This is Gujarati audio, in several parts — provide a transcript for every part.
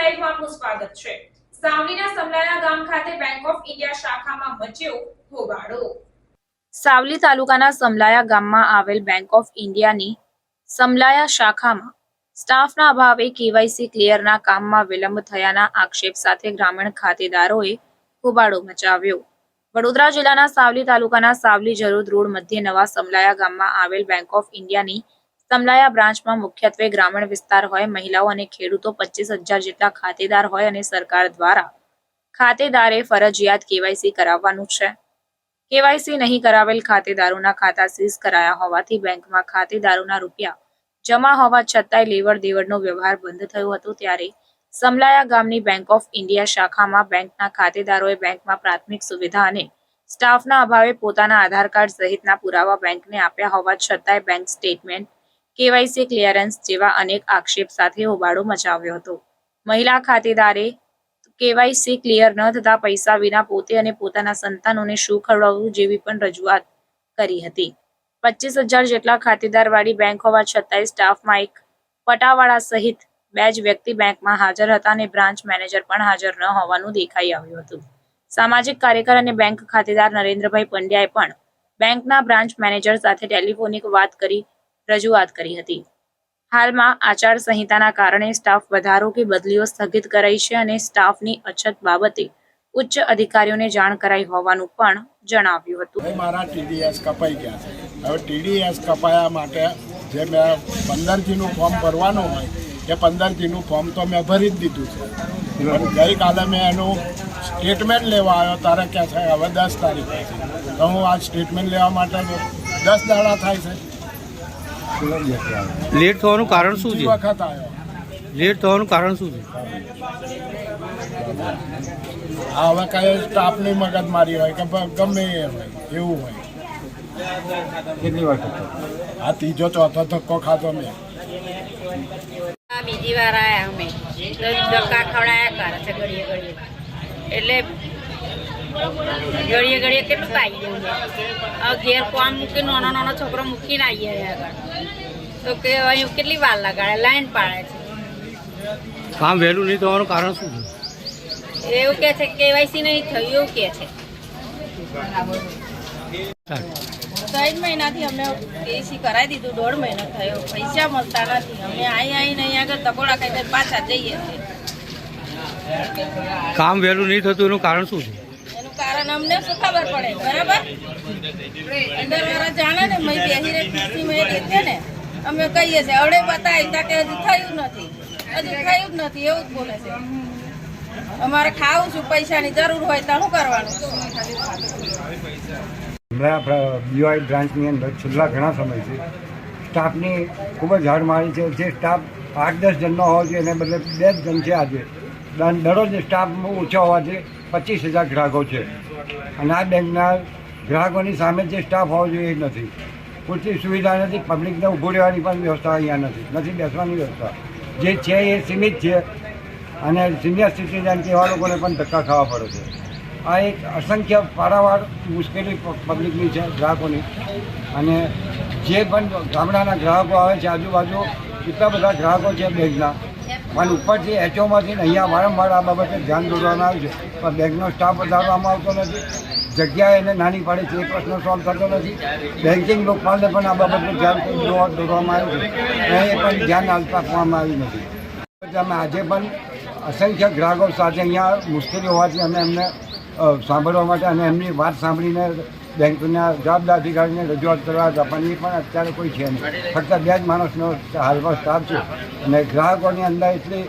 લાઈવમાં આપનું સ્વાગત છે। સાવલીના સમલાયા ગામ ખાતે બેંક ઓફ ઇન્ડિયા શાખામાં મચ્યો હોબાળો। સાવલી તાલુકાના સમલાયા ગામમાં આવેલ બેંક ઓફ ઇન્ડિયાની સમલાયા શાખામાં સ્ટાફના અભાવે કેવાયસી ક્લિયરના કામમાં વિલંબ થયાના આક્ષેપ સાથે ગ્રામીણ ખાતેદારોએ હોબાળો મચાવ્યો। વડોદરા જિલ્લાના સાવલી તાલુકાના સાવલી જરોદ રોડ મધ્યે નવા સમલાયા ગામમાં આવેલ બેંક ઓફ ઇન્ડિયાની સમલાયા બ્રાન્ચમાં મુખ્યત્વે ગ્રામીણ વિસ્તાર હોય, મહિલાઓ અને ખેડૂતો 25,000 જેટલા ખાતેદાર હોય અને સરકાર દ્વારા ખાતેદારે ફરજિયાત કેવાયસી કરાવવાનું છે। કેવાયસી નહીં કરાવેલ ખાતેદારોના ખાતા સીઝ કરાયા હોવાથી બેંકમાં ખાતેદારોના રૂપિયા જમા હોવા છતાંય લેવડ દેવડનો વ્યવહાર બંધ થયો હતો। ત્યારે સમલાયા ગામની બેંક ઓફ ઇન્ડિયા શાખામાં બેંકના ખાતેદારોએ બેંકમાં પ્રાથમિક સુવિધા અને સ્ટાફના અભાવે પોતાના આધાર કાર્ડ સહિતના પુરાવા બેંકને આપ્યા હોવા છતાંય બેંક સ્ટેટમેન્ટ, કેવાયસી ક્લિયરન્સ જેવા અનેક આક્ષેપ સાથે હોબાળો મચાવ્યો હતો। મહિલા ખાતેદારે કેવાયસી ક્લિયર ન થતા પૈસા વિના પોતે અને પોતાના સંતાનોને શું ખવડાવવું જેવી પણ રજૂઆત કરી હતી। 25,000 જેટલા ખાતેદારવાળી બેંક હોવા છતાંય સ્ટાફમાં એક પટાવાળા સહિત 2 જ વ્યક્તિ બેંકમાં હાજર હતા અને બ્રાન્ચ મેનેજર પણ હાજર ન હોવાનું દેખાઈ આવ્યું હતું। સામાજિક કાર્યકર અને બેંક ખાતેદાર નરેન્દ્રભાઈ પંડ્યાએ પણ બેંકના બ્રાન્ચ મેનેજર સાથે ટેલિફોનિક વાત કરી રજૂઆત કરી હતી। હાલમાં આચાર સંહિતાના કારણે સ્ટાફ વધારો કે બદલીઓ સ્થગિત કરાઈ છે અને સ્ટાફની અછત બાબતે ઉચ્ચ અધિકારીઓને જાણ કરાઈ હોવાનું પણ જણાવ્યું હતું। મારા ટીડીએસ કપાઈ ગયા છે। હવે ટીડીએસ કપાયા માટે જે મેં 15Gનું ફોર્મ ભરવાનું હોય એ 15Gનું ફોર્મ તો મેં ભરી જ દીધું છે, પણ ગઈકાલે મેં એનું સ્ટેટમેન્ટ લેવા આવ્યો ત્યારે કહે છે હવે 10 તારીખે છે, તો હું આ સ્ટેટમેન્ટ લેવા માટે 10 દાડા થાય છે। લેટ થવાનું કારણ શું છે? વખત આવ્યો લેટ થવાનું કારણ શું છે? આ હવે કઈ સ્ટાફની મગજમારી હોય કે ગમે એ હોય એવું હોય। કેટલી વાર આ ત્રીજો ચોથો ધક્કો ખાતો મેં। બીજી વાર આયા અમે ધક્કા ખવડાયા કરે છે ઘડીએ ઘડીએ, એટલે ઘડીએ ઘડીએ કેટલું પાઈ દઉં હવે ઘેર કોમ મૂકી નાનો છોકરો મૂકીને આવીએ આગળ તો કે અહીં કેટલી વાર લગાડે, લાઈન પાડે છે। કામ વહેલું નહીં થવાનું કારણ શું છે? એવું કે છે કેવાયસી નહીં થયું એવું કે છે। 3 મહિનાથી અમે કેસી કરાવી દીધું, 1.5 મહિનો થયો, પૈસા મળતા નથી। અમે આવીને અહીં આગળ તકોડા ખાઈને પાછા જઈએ છીએ। કામ વહેલું નહીં થતું એનું કારણ શું છે? એનું કારણ અમને શું ખબર પડે? બરાબર અંદર વાળા જાણે ને, મેં બેસીને ખુશી મેં દેખે ને અમે કહીએ છીએ, અવડે બતાવી કે હજુ થયું નથી, હજુ થયું જ નથી એવું જ બોલે છે। અમારે ખાવું છું, પૈસાની જરૂર હોય તો શું કરવાનું? BOI બ્રાન્ચની અંદર છેલ્લા ઘણા સમયથી સ્ટાફની ખૂબ જ હાડમારી છે। જે સ્ટાફ 8-10 જણનો હોવો જોઈએ એને બદલે 2 જ જણ છે। આજે દરરોજ સ્ટાફ ઓછો હોવાથી 25,000 ગ્રાહકો છે અને આ બેંકના ગ્રાહકોની સામે જે સ્ટાફ હોવો જોઈએ એ નથી। પૂરતી સુવિધા નથી, પબ્લિકને ઊભું રહેવાની પણ વ્યવસ્થા અહીંયા નથી બેસવાની વ્યવસ્થા જે છે એ સીમિત છે અને સિનિયર સિટીઝન કે એવા લોકોને પણ ધક્કા ખાવા પડે છે। આ એક અસંખ્ય પારાવાર મુશ્કેલી પબ્લિકની છે, ગ્રાહકોની। અને જે પણ ગામડાના ગ્રાહકો આવે છે, આજુબાજુ કેટલા બધા ગ્રાહકો છે બેંકના, પણ ઉપરથી HOમાંથી અહીંયા વારંવાર આ બાબતે ધ્યાન દોરવામાં આવે છે, પણ બેંકનો સ્ટાફ વધારવામાં આવતો નથી, જગ્યા એને નાની પડે છે, એ પ્રશ્ન સોલ્વ થતો નથી। બેન્કિંગ લોકપાલને પણ આ બાબતે ધ્યાન દોરવામાં આવ્યું છે અને એ પણ ધ્યાન આપવામાં આવ્યું નથી। અમે આજે પણ અસંખ્ય ગ્રાહકો સાથે અહીંયા મુશ્કેલી હોવાથી અમે એમને સાંભળવા માટે અને એમની વાત સાંભળીને બેંકના જવાબદાર અધિકારીને રજૂઆત કરવા હતા, પણ એ પણ અત્યારે કોઈ છે નહીં। ફક્ત 2 જ માણસનો હાલમાં સ્ટાફ છે અને ગ્રાહકોની અંદર એટલી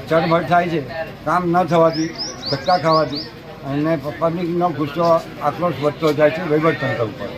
ચળમળ થાય છે કામ ન થવાથી, ધક્કા ખાવાથી, અને પબ્લિકનો ગુસ્સો આક્રોશ વધતો જાય છે વહીવટતંત્ર ઉપર।